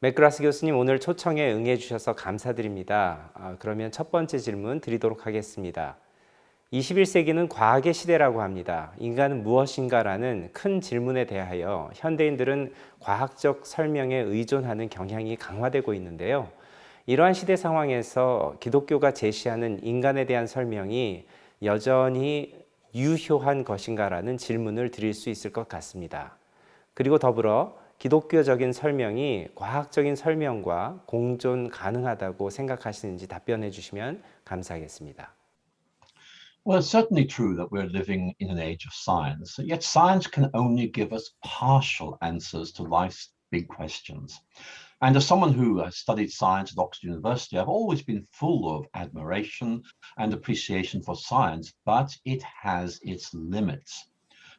맥그라스 교수님, 오늘 초청에 응해 주셔서 감사드립니다. 그러면 첫 번째 질문 드리도록 하겠습니다. 21세기는 과학의 시대라고 합니다. 인간은 무엇인가라는 큰 질문에 대하여 현대인들은 과학적 설명에 의존하는 경향이 강화되고 있는데요. 이러한 시대 상황에서 기독교가 제시하는 인간에 대한 설명이 여전히 유효한 것인가라는 질문을 드릴 수 있을 것 같습니다. 그리고 더불어 기독교적인 설명이 과학적인 설명과 공존 가능하다고 생각하시는지 답변해 주시면 감사하겠습니다. Well, it's certainly true that we're living in an age of science, yet science can only give us partial answers to life's big questions. And as someone who has studied science at Oxford University, I've always been full of admiration and appreciation for science, but it has its limits.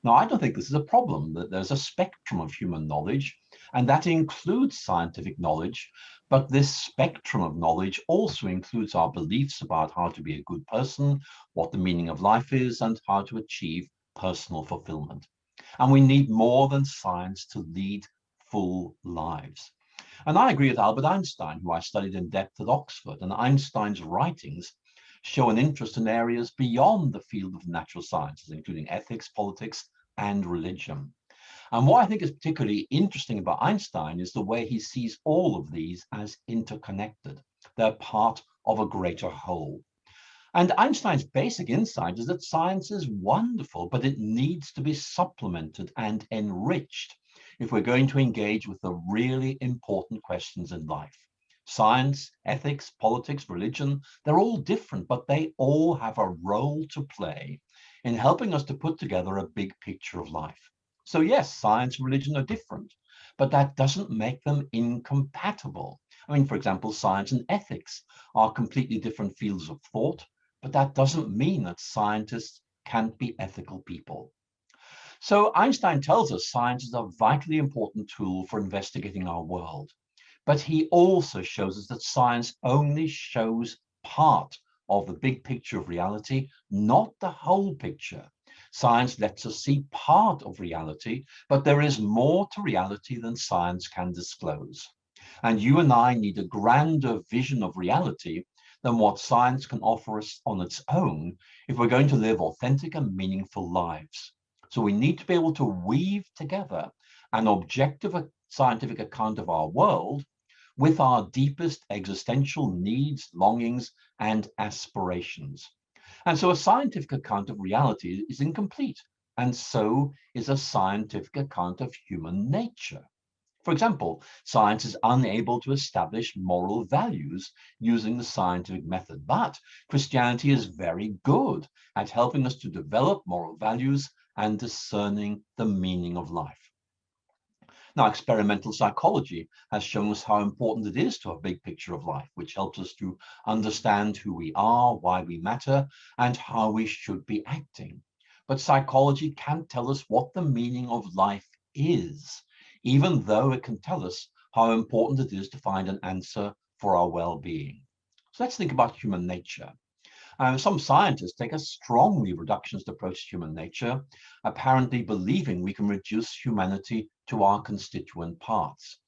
Now, I don't think this is a problem, that there's a spectrum of human knowledge, and that includes scientific knowledge, but this spectrum of knowledge also includes our beliefs about how to be a good person, what the meaning of life is, and how to achieve personal fulfillment. And we need more than science to lead full lives. And I agree with Albert Einstein, who I studied in depth at Oxford, and Einstein's writings show an interest in areas beyond the field of natural sciences, including ethics, politics, and religion. And what I think is particularly interesting about Einstein is the way he sees all of these as interconnected. They're part of a greater whole. And Einstein's basic insight is that science is wonderful, but it needs to be supplemented and enriched if we're going to engage with the really important questions in life. Science, ethics, politics, religion, they're all different, but they all have a role to play in helping us to put together a big picture of life. So yes, science and religion are different, but that doesn't make them incompatible. I mean, for example, science and ethics are completely different fields of thought, but that doesn't mean that scientists can't be ethical people. So Einstein tells us science is a vitally important tool for investigating our world. But he also shows us that science only shows part of the big picture of reality, not the whole picture. Science lets us see part of reality, but there is more to reality than science can disclose. And you and I need a grander vision of reality than what science can offer us on its own if we're going to live authentic and meaningful lives. So we need to be able to weave together an objective scientific account of our world with our deepest existential needs, longings, and aspirations. And so a scientific account of reality is incomplete, and so is a scientific account of human nature. For example, science is unable to establish moral values using the scientific method, but Christianity is very good at helping us to develop moral values and discerning the meaning of life. Now, experimental psychology has shown us how important it is to have a big picture of life, which helps us to understand who we are, why we matter, and how we should be acting. But psychology can't tell us what the meaning of life is, even though it can tell us how important it is to find an answer for our well-being. So let's think about human nature. Some scientists take a strongly reductionist approach to human nature, apparently believing we can reduce humanity to our constituent parts.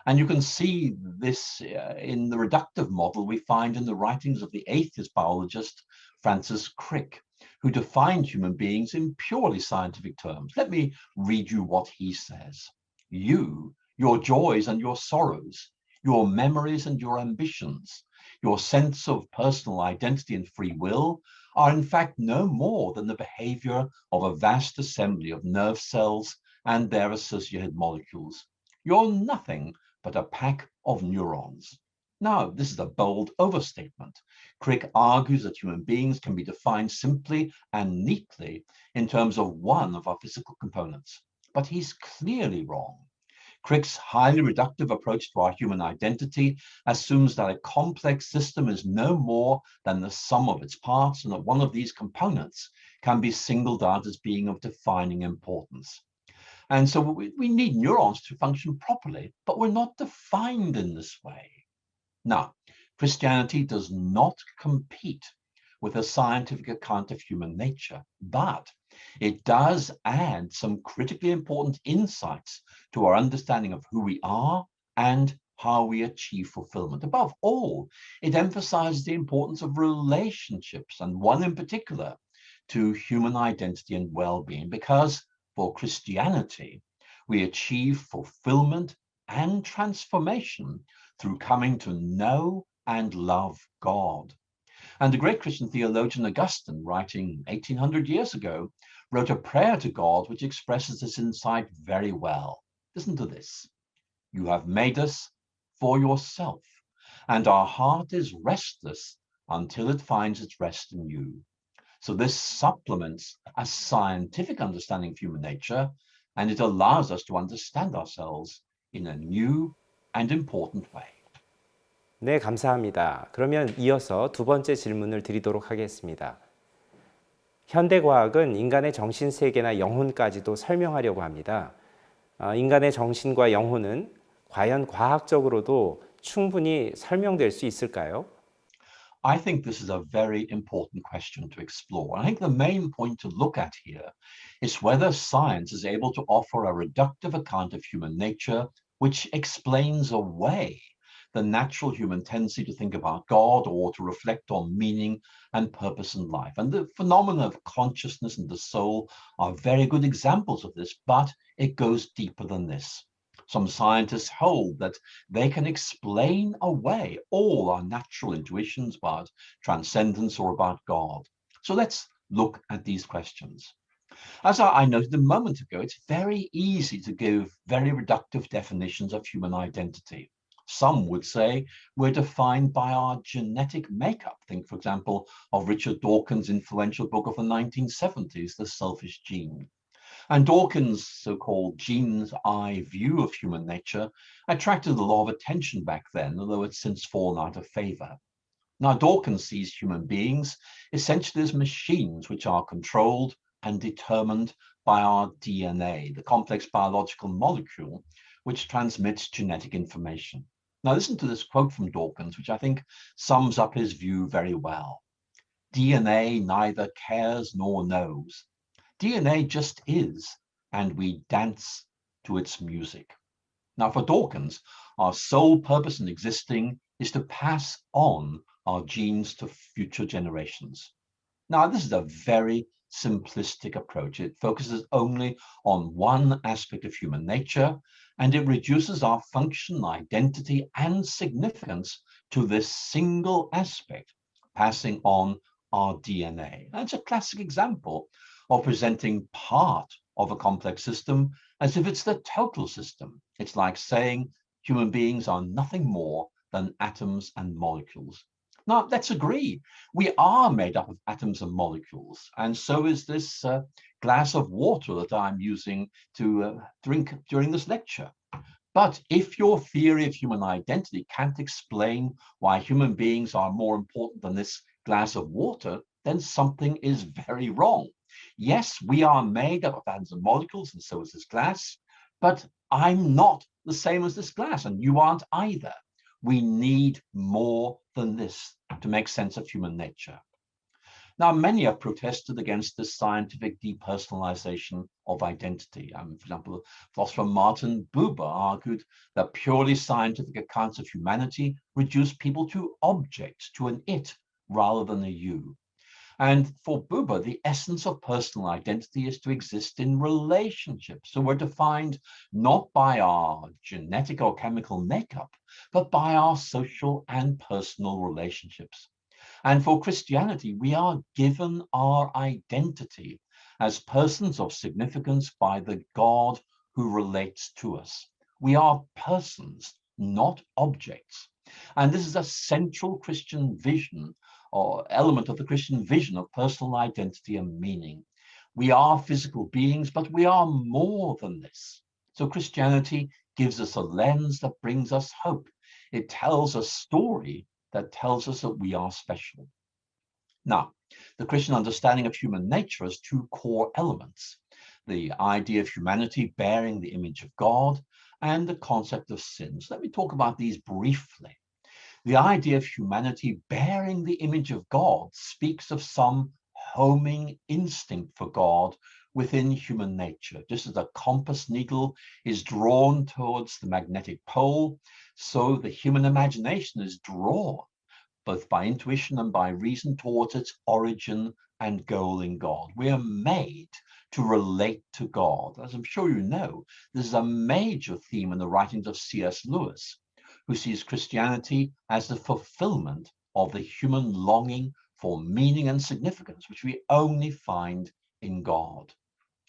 And you can see this in the reductive model we find in the writings of the atheist biologist Francis Crick, who defined human beings in purely scientific terms. Let me read you what he says. You, your joys and your sorrows, your memories and your ambitions, your sense of personal identity and free will are in fact no more than the behavior of a vast assembly of nerve cells and their associated molecules. You're nothing but a pack of neurons. Now, this is a bold overstatement. Crick argues that human beings can be defined simply and neatly in terms of one of our physical components, but he's clearly wrong. Crick's highly reductive approach to our human identity assumes that a complex system is no more than the sum of its parts, and that one of these components can be singled out as being of defining importance. And so we need neurons to function properly, but we're not defined in this way. Now, Christianity does not compete with a scientific account of human nature, but it does add some critically important insights to our understanding of who we are and how we achieve fulfillment. Above all, it emphasizes the importance of relationships, and one in particular, to human identity and well-being, because for Christianity, we achieve fulfillment and transformation through coming to know and love God. And the great Christian theologian Augustine, writing 1800 years ago, wrote a prayer to God which expresses this insight very well. Listen to this. You have made us for yourself, and our heart is restless until it finds its rest in you. So this supplements a scientific understanding of human nature, and it allows us to understand ourselves in a new and important way. 네, 감사합니다. 그러면 이어서 두 번째 질문을 드리도록 하겠습니다. 현대과학은 인간의 정신세계나 영혼까지도 설명하려고 합니다. 인간의 정신과 영혼은 과연 과학적으로도 충분히 설명될 수 있을까요? I think this is a very important question to explore. I think the main point to look at here is whether science is able to offer a reductive account of human nature which explains away the natural human tendency to think about God or to reflect on meaning and purpose in life. And the phenomena of consciousness and the soul are very good examples of this, but it goes deeper than this. Some scientists hold that they can explain away all our natural intuitions about transcendence or about God. So let's look at these questions. As I noted a moment ago, it's very easy to give very reductive definitions of human identity. Some would say we're defined by our genetic makeup. Think, for example, of Richard Dawkins' influential book of the 1970s, The Selfish Gene. And Dawkins' so-called gene's eye view of human nature attracted a lot of attention back then, although it's since fallen out of favor. Now, Dawkins sees human beings essentially as machines which are controlled and determined by our DNA, the complex biological molecule which transmits genetic information. Now, listen to this quote from Dawkins, which I think sums up his view very well. DNA neither cares nor knows. DNA just is, and we dance to its music. Now, for Dawkins, our sole purpose in existing is to pass on our genes to future generations. Now, this is a very simplistic approach. It focuses only on one aspect of human nature, and it reduces our function, identity, and significance to this single aspect, passing on our DNA. That's a classic example of presenting part of a complex system as if it's the total system. It's like saying human beings are nothing more than atoms and molecules. Now, let's agree, we are made up of atoms and molecules, and so is this glass of water that I'm using to drink during this lecture. But if your theory of human identity can't explain why human beings are more important than this glass of water, then something is very wrong. Yes, we are made up of atoms and molecules, and so is this glass, but I'm not the same as this glass, and you aren't either. We need more than this to make sense of human nature. Now, many have protested against this scientific depersonalization of identity. For example, philosopher Martin Buber argued that purely scientific accounts of humanity reduce people to objects, to an it, rather than a you. And for Buber, the essence of personal identity is to exist in relationships. So we're defined not by our genetic or chemical makeup, but by our social and personal relationships. And for Christianity, we are given our identity as persons of significance by the God who relates to us. We are persons, not objects. And this is a central Christian vision or element of the Christian vision of personal identity and meaning. We are physical beings, but we are more than this. So Christianity gives us a lens that brings us hope. It tells a story that tells us that we are special. Now, the Christian understanding of human nature has two core elements: the idea of humanity bearing the image of God and the concept of sin. So let me talk about these briefly. The idea of humanity bearing the image of God speaks of some homing instinct for God, within human nature. Just as a compass needle is drawn towards the magnetic pole, so the human imagination is drawn, both by intuition and by reason, towards its origin and goal in God. We are made to relate to God. As I'm sure you know, this is a major theme in the writings of C.S. Lewis, who sees Christianity as the fulfillment of the human longing for meaning and significance, which we only find in God.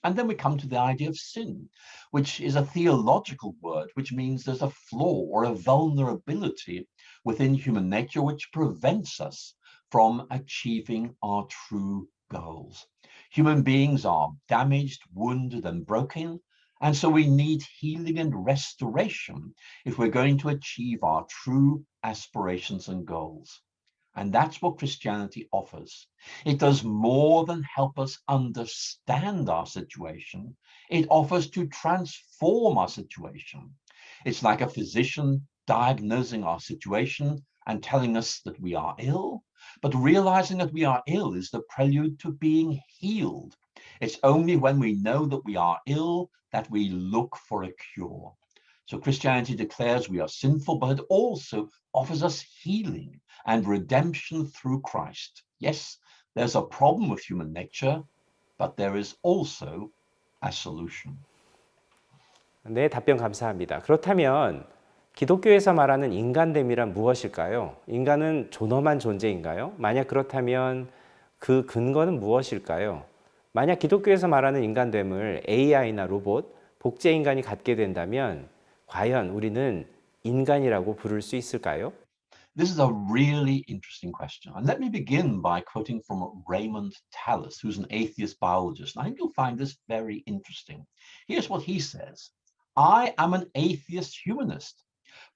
And then we come to the idea of sin, which is a theological word, which means there's a flaw or a vulnerability within human nature which prevents us from achieving our true goals. Human beings are damaged, wounded, and broken, and so we need healing and restoration if we're going to achieve our true aspirations and goals. And that's what Christianity offers. It does more than help us understand our situation. It offers to transform our situation. It's like a physician diagnosing our situation and telling us that we are ill, but realizing that we are ill is the prelude to being healed. It's only when we know that we are ill that we look for a cure. So Christianity declares we are sinful, but it also offers us healing and redemption through Christ. Yes, there's a problem with human nature, but there is also a solution. 네, 답변 감사합니다. 그렇다면 기독교에서 말하는 인간됨이란 무엇일까요? 인간은 존엄한 존재인가요? 만약 그렇다면 그 근거는 무엇일까요? 만약 기독교에서 말하는 인간됨을 AI나 로봇, 복제 인간이 갖게 된다면 과연 우리는 인간이라고 부를 수 있을까요? This is a really interesting question. And let me begin by quoting from Raymond Tallis, who's an atheist biologist. And I think you'll find this very interesting. Here's what he says. I am an atheist humanist,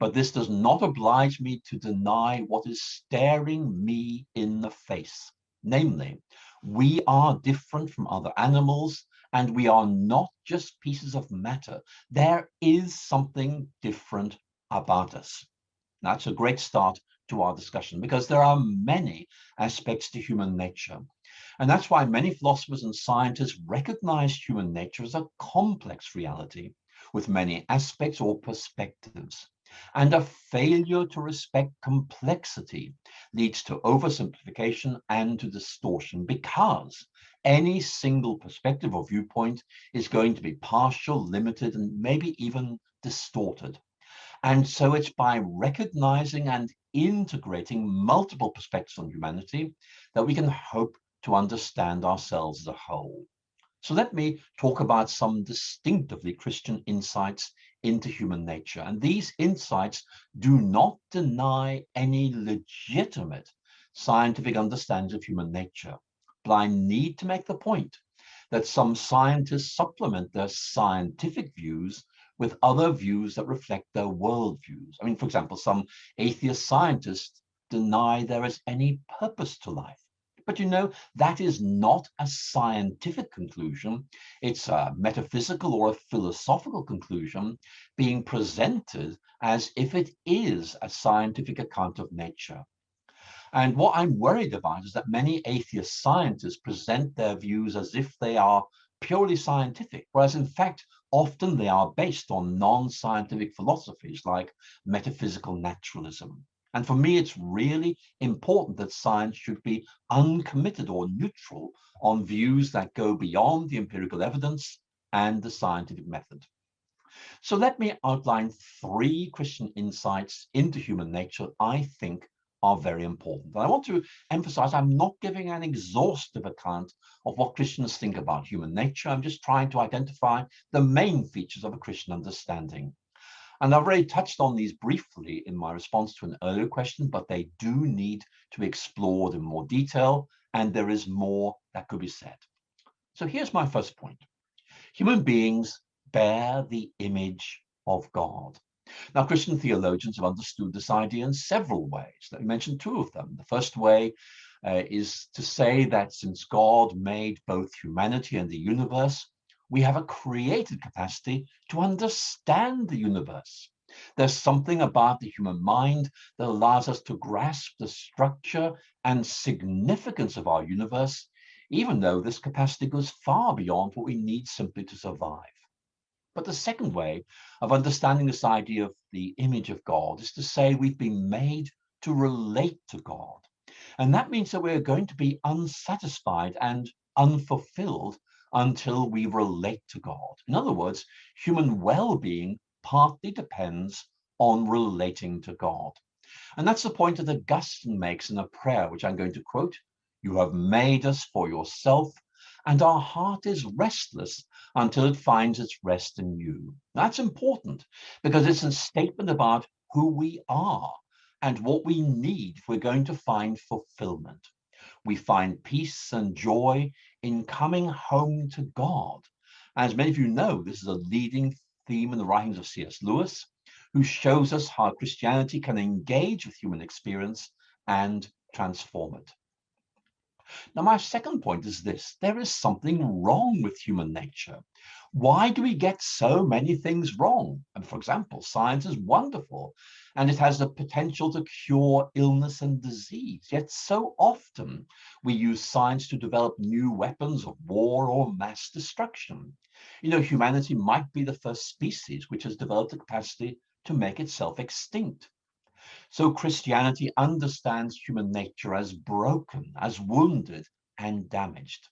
but this does not oblige me to deny what is staring me in the face. Namely, we are different from other animals, and we are not just pieces of matter. There is something different about us. That's a great start to our discussion because there are many aspects to human nature. And that's why many philosophers and scientists recognize human nature as a complex reality with many aspects or perspectives. And a failure to respect complexity leads to oversimplification and to distortion because any single perspective or viewpoint is going to be partial, limited, and maybe even distorted. And so it's by recognizing and integrating multiple perspectives on humanity that we can hope to understand ourselves as a whole. So let me talk about some distinctively Christian insights into human nature. And these insights do not deny any legitimate scientific understanding of human nature. But I need to make the point that some scientists supplement their scientific views with other views that reflect their worldviews. I mean, for example, some atheist scientists deny there is any purpose to life. But you know, that is not a scientific conclusion. It's a metaphysical or a philosophical conclusion being presented as if it is a scientific account of nature. And what I'm worried about is that many atheist scientists present their views as if they are purely scientific, whereas in fact, often they are based on non-scientific philosophies like metaphysical naturalism. And for me, it's really important that science should be uncommitted or neutral on views that go beyond the empirical evidence and the scientific method. So let me outline 3 Christian insights into human nature I think are very important. And I want to emphasize I'm not giving an exhaustive account of what Christians think about human nature. I'm just trying to identify the main features of a Christian understanding. And I've already touched on these briefly in my response to an earlier question, but they do need to be explored in more detail, and there is more that could be said. So here's my first point. Human beings bear the image of God. Now, Christian theologians have understood this idea in several ways. Let me mention 2 of them. The first way is to say that since God made both humanity and the universe, we have a created capacity to understand the universe. There's something about the human mind that allows us to grasp the structure and significance of our universe, even though this capacity goes far beyond what we need simply to survive. But the second way of understanding this idea of the image of God is to say we've been made to relate to God. And that means that we're going to be unsatisfied and unfulfilled until we relate to God. In other words, human well-being partly depends on relating to God. And that's the point that Augustine makes in a prayer, which I'm going to quote. You have made us for yourself, and our heart is restless until it finds its rest in you. That's important because it's a statement about who we are and what we need if we're going to find fulfillment. We find peace and joy in coming home to God. As many of you know, this is a leading theme in the writings of C.S. Lewis, who shows us how Christianity can engage with human experience and transform it. Now, my second point is this: there is something wrong with human nature. Why do we get so many things wrong? And for example, science is wonderful and it has the potential to cure illness and disease. Yet so often we use science to develop new weapons of war or mass destruction. You know, humanity might be the first species which has developed the capacity to make itself extinct. So Christianity understands human nature as broken, as wounded and damaged.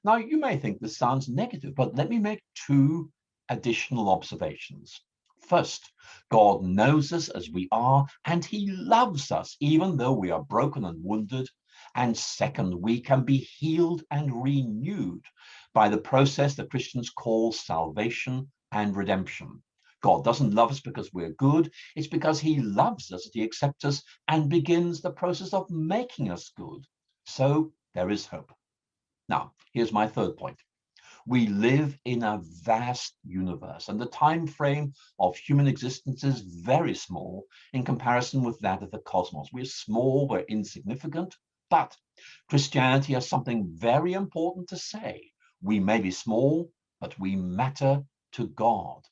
Now, you may think this sounds negative, but let me make two additional observations. First, God knows us as we are, and he loves us, even though we are broken and wounded. And second, we can be healed and renewed by the process that Christians call salvation and redemption. God doesn't love us because we're good. It's because he loves us, he accepts us, and begins the process of making us good. So there is hope. Now, here's my third point. We live in a vast universe, and the time frame of human existence is very small in comparison with that of the cosmos. We're small, we're insignificant, but Christianity has something very important to say. We may be small, but we matter to God.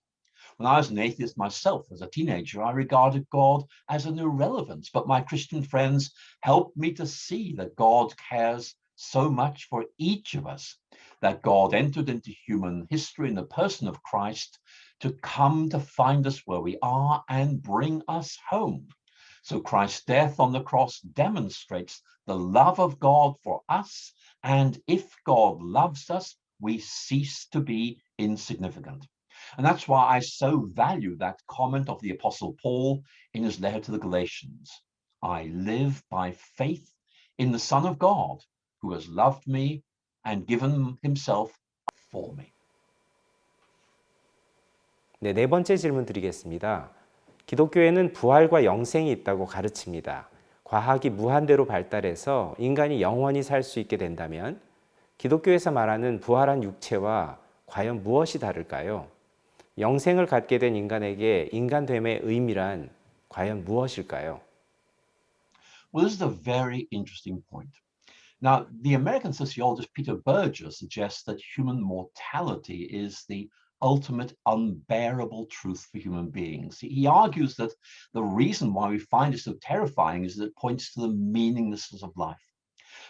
When I was an atheist myself as a teenager, I regarded God as an irrelevance, but my Christian friends helped me to see that God cares so much for each of us, that God entered into human history in the person of Christ to come to find us where we are and bring us home. So Christ's death on the cross demonstrates the love of God for us, and if God loves us, we cease to be insignificant. And that's why I so value that comment of the Apostle Paul in his letter to the Galatians. I live by faith in the Son of God, who has loved me and given himself for me. 네, 네 번째 질문 드리겠습니다. 기독교에는 부활과 영생이 있다고 가르칩니다. 과학이 무한대로 발달해서 인간이 영원히 살 수 있게 된다면 기독교에서 말하는 부활한 육체와 과연 무엇이 다를까요? 영생을 갖게 된 인간에게 인간됨의 의미란 과연 무엇일까요? Well, this is a very interesting point. Now, the American sociologist Peter Berger suggests that human mortality is the ultimate unbearable truth for human beings. He argues that the reason why we find it so terrifying is that it points to the meaninglessness of life.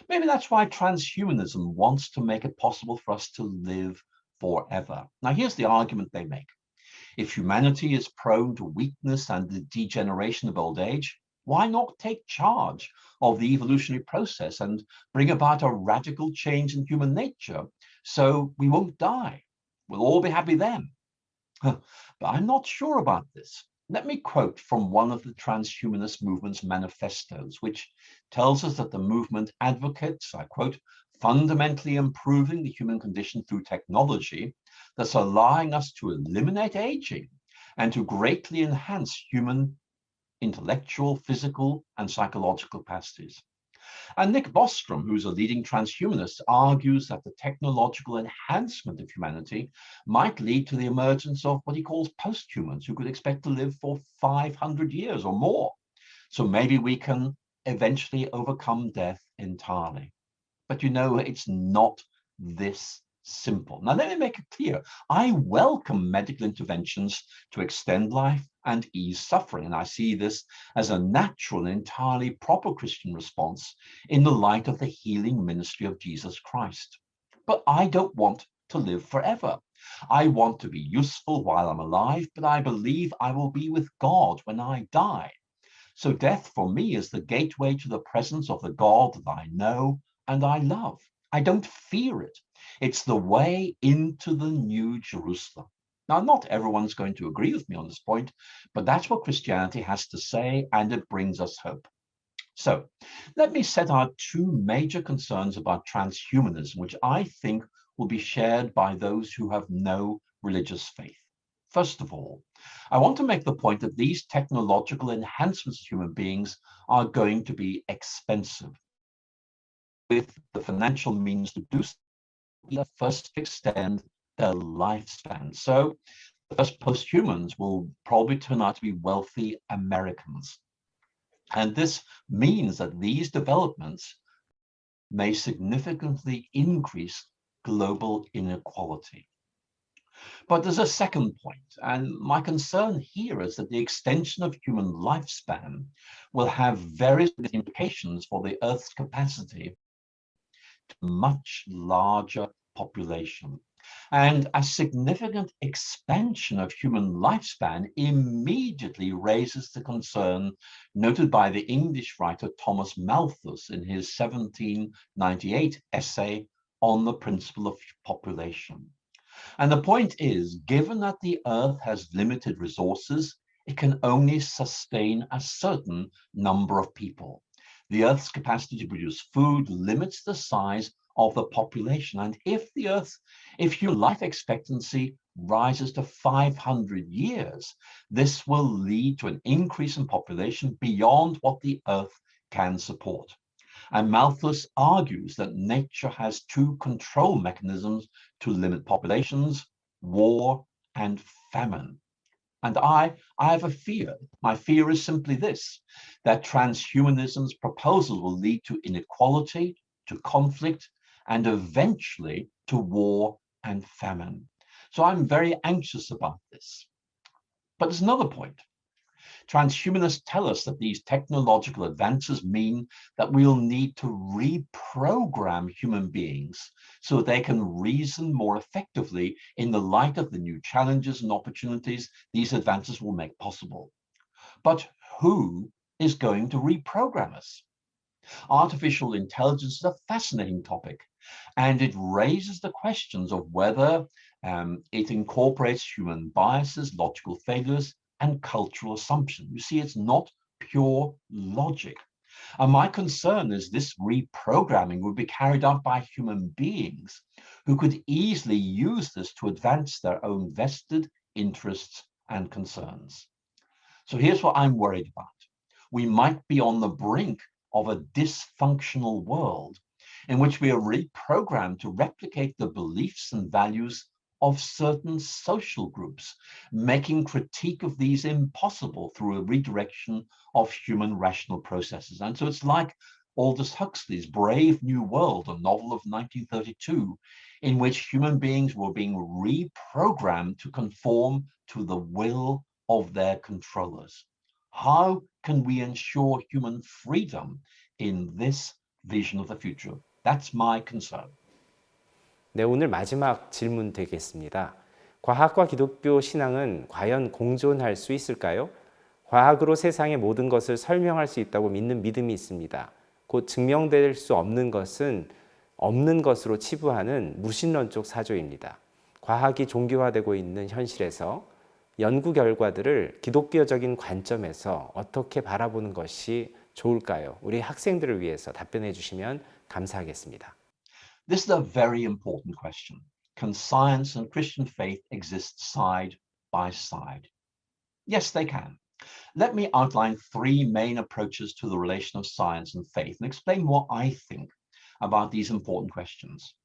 Maybe that's why transhumanism wants to make it possible for us to live forever. Now, here's the argument they make. If humanity is prone to weakness and the degeneration of old age, why not take charge of the evolutionary process and bring about a radical change in human nature so we won't die? We'll all be happy then. But I'm not sure about this. Let me quote from one of the transhumanist movement's manifestos, which tells us that the movement advocates, I quote, fundamentally improving the human condition through technology that's allowing us to eliminate aging and to greatly enhance human intellectual, physical, and psychological capacities. And Nick Bostrom, who's a leading transhumanist, argues that the technological enhancement of humanity might lead to the emergence of what he calls posthumans, who could expect to live for 500 years or more. So maybe we can eventually overcome death entirely. But you know, it's not this simple. Now, let me make it clear. I welcome medical interventions to extend life, and ease suffering. And I see this as a natural and entirely proper Christian response in the light of the healing ministry of Jesus Christ. But I don't want to live forever. I want to be useful while I'm alive, but I believe I will be with God when I die. So death for me is the gateway to the presence of the God that I know and I love. I don't fear it. It's the way into the New Jerusalem. Now, not everyone's going to agree with me on this point, but that's what Christianity has to say, and it brings us hope. So let me set out two major concerns about transhumanism, which I think will be shared by those who have no religious faith. First of all, I want to make the point that these technological enhancements of human beings are going to be expensive. With the financial means to do so, we first extend their lifespan. So the first posthumans will probably turn out to be wealthy Americans. And this means that these developments may significantly increase global inequality. But there's a second point, and my concern here is that the extension of human lifespan will have various implications for the Earth's capacity to a much larger population. And a significant expansion of human lifespan immediately raises the concern noted by the English writer Thomas Malthus in his 1798 essay on the principle of population. And the point is, given that the Earth has limited resources, it can only sustain a certain number of people. The Earth's capacity to produce food limits the size of the population. And if human life expectancy rises to 500 years, this will lead to an increase in population beyond what the Earth can support. And Malthus argues that nature has two control mechanisms to limit populations: war and famine. And I have a fear. My fear is simply this, that transhumanism's proposal will lead to inequality, to conflict, and eventually to war and famine. So I'm very anxious about this. But there's another point. Transhumanists tell us that these technological advances mean that we'll need to reprogram human beings so that they can reason more effectively in the light of the new challenges and opportunities these advances will make possible. But who is going to reprogram us? Artificial intelligence is a fascinating topic, and it raises the questions of whether it incorporates human biases, logical failures, and cultural assumption. You see, it's not pure logic. And my concern is this reprogramming would be carried out by human beings who could easily use this to advance their own vested interests and concerns. So here's what I'm worried about. We might be on the brink of a dysfunctional world in which we are reprogrammed to replicate the beliefs and values of certain social groups, making critique of these impossible through a redirection of human rational processes. And so it's like Aldous Huxley's Brave New World, a novel of 1932, in which human beings were being reprogrammed to conform to the will of their controllers. How can we ensure human freedom in this vision of the future? That's my concern. 네, 오늘 마지막 질문 되겠습니다. 과학과 기독교 신앙은 과연 공존할 수 있을까요? 과학으로 세상의 모든 것을 설명할 수 있다고 믿는 믿음이 있습니다. 곧 증명될 수 없는 것은 없는 것으로 치부하는 무신론적 사조입니다. 과학이 종교화되고 있는 현실에서 연구 결과들을 기독교적인 관점에서 어떻게 바라보는 것이 좋을까요? 우리 학생들을 위해서 답변해 주시면 감사하겠습니다. This is a very important question. Can science and Christian faith exist side by side? Yes, they can. Let me outline three main approaches to the relation of science and faith and explain what I think about these important questions.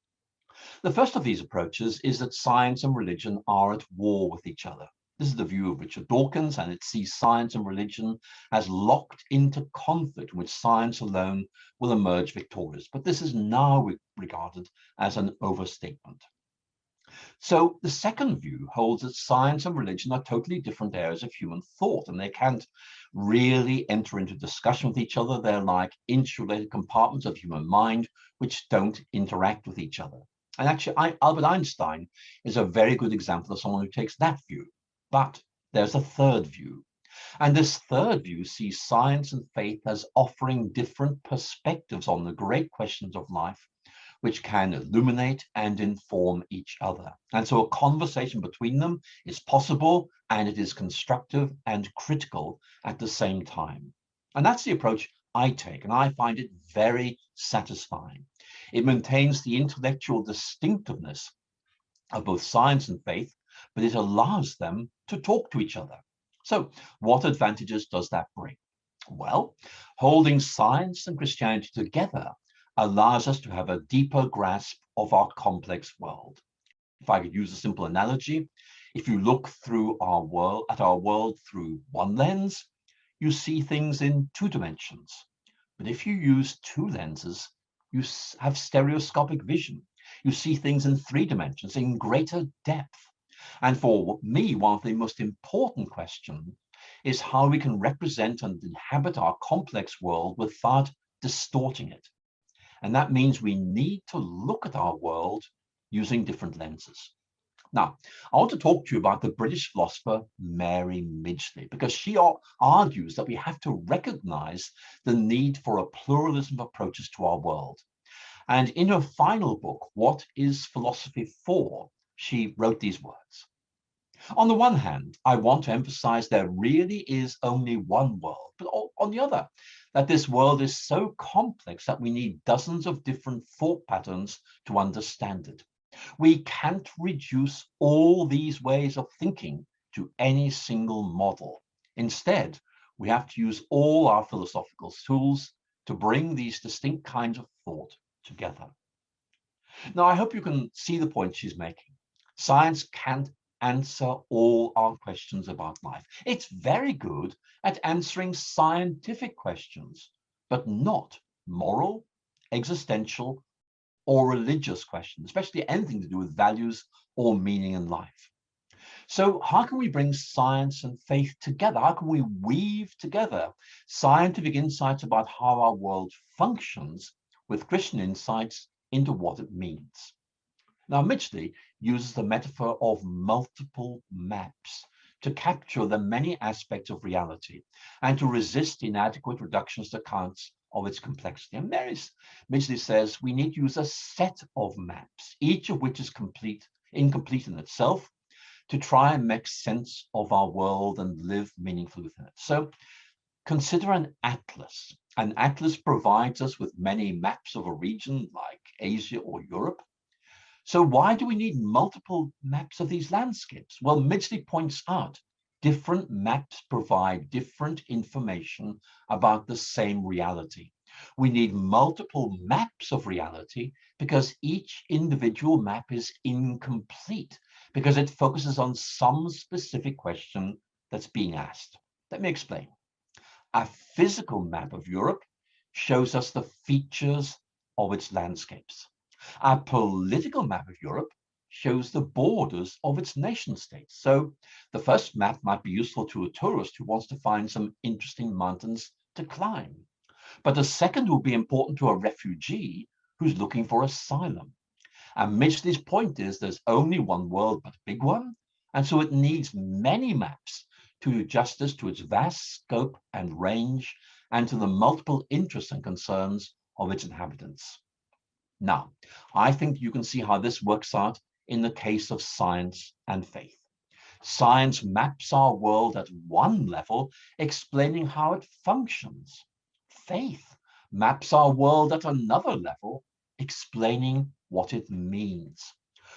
The first of these approaches is that science and religion are at war with each other. This is the view of Richard Dawkins, and it sees science and religion as locked into conflict in which science alone will emerge victorious. But this is now regarded as an overstatement. So the second view holds that science and religion are totally different areas of human thought, and they can't really enter into discussion with each other. They're like interrelated compartments of human mind which don't interact with each other. And actually, Albert Einstein is a very good example of someone who takes that view. But there's a third view. And this third view sees science and faith as offering different perspectives on the great questions of life, which can illuminate and inform each other. And so a conversation between them is possible, and it is constructive and critical at the same time. And that's the approach I take, and I find it very satisfying. It maintains the intellectual distinctiveness of both science and faith, but it allows them to talk to each other. So what advantages does that bring? Well, holding science and Christianity together allows us to have a deeper grasp of our complex world. If I could use a simple analogy, if you look through our world through one lens, you see things in 2 dimensions. But if you use 2 lenses, you have stereoscopic vision. You see things in 3 dimensions in greater depth. And for me, one of the most important questions is how we can represent and inhabit our complex world without distorting it. And that means we need to look at our world using different lenses. Now, I want to talk to you about the British philosopher Mary Midgley, because she argues that we have to recognize the need for a pluralism of approaches to our world. And in her final book, What is Philosophy For?, she wrote these words. On the one hand, I want to emphasize there really is only one world, but on the other, that this world is so complex that we need dozens of different thought patterns to understand it. We can't reduce all these ways of thinking to any single model. Instead, we have to use all our philosophical tools to bring these distinct kinds of thought together. Now, I hope you can see the point she's making. Science can't answer all our questions about life. It's very good at answering scientific questions, but not moral, existential, or religious questions, especially anything to do with values or meaning in life. So how can we bring science and faith together? How can we weave together scientific insights about how our world functions with Christian insights into what it means? Now, Midgley uses the metaphor of multiple maps to capture the many aspects of reality and to resist inadequate reductions to accounts of its complexity. And Midgley says we need to use a set of maps, each of which is incomplete in itself, to try and make sense of our world and live meaningfully within it. So consider an atlas. An atlas provides us with many maps of a region like Asia or Europe. So why do we need multiple maps of these landscapes? Well, Midgley points out different maps provide different information about the same reality. We need multiple maps of reality because each individual map is incomplete, because it focuses on some specific question that's being asked. Let me explain. A physical map of Europe shows us the features of its landscapes. A political map of Europe shows the borders of its nation states. So the first map might be useful to a tourist who wants to find some interesting mountains to climb. But the second will be important to a refugee who's looking for asylum. And Midgley's point is there's only one world, but a big one. And so it needs many maps to do justice to its vast scope and range and to the multiple interests and concerns of its inhabitants. Now, I think you can see how this works out in the case of science and faith. Science maps our world at one level, explaining how it functions. Faith maps our world at another level, explaining what it means.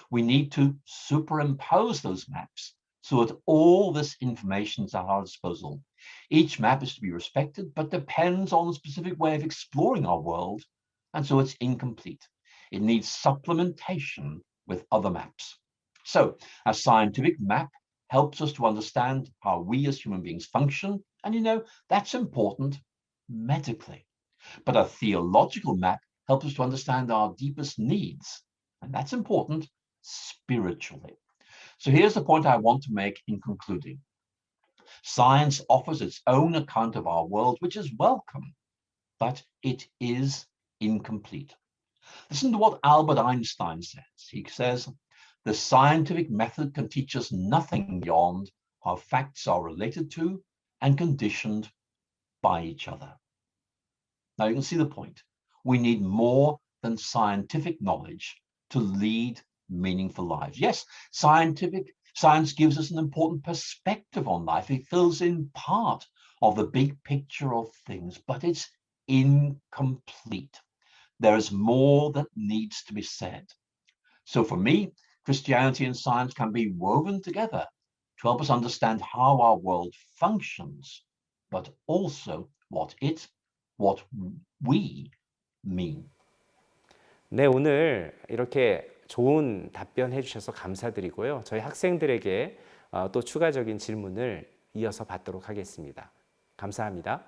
We need to superimpose those maps so that all this information is at our disposal. Each map is to be respected, but depends on a specific way of exploring our world, and so it's incomplete. It needs supplementation with other maps. So a scientific map helps us to understand how we as human beings function, and that's important medically. But a theological map helps us to understand our deepest needs, and that's important spiritually. So here's the point I want to make in concluding. Science offers its own account of our world, which is welcome, but it is incomplete. Listen to what Albert Einstein says. He says, the scientific method can teach us nothing beyond how facts are related to and conditioned by each other. Now you can see the point. We need more than scientific knowledge to lead meaningful lives. Yes, science gives us an important perspective on life. It fills in part of the big picture of things, but it's incomplete. There is more that needs to be said. So for me, Christianity and science can be woven together to help us understand how our world functions, but also what we mean. 네, 오늘 이렇게 좋은 답변 해주셔서 감사드리고요. 저희 학생들에게 또 추가적인 질문을 이어서 받도록 하겠습니다. 감사합니다.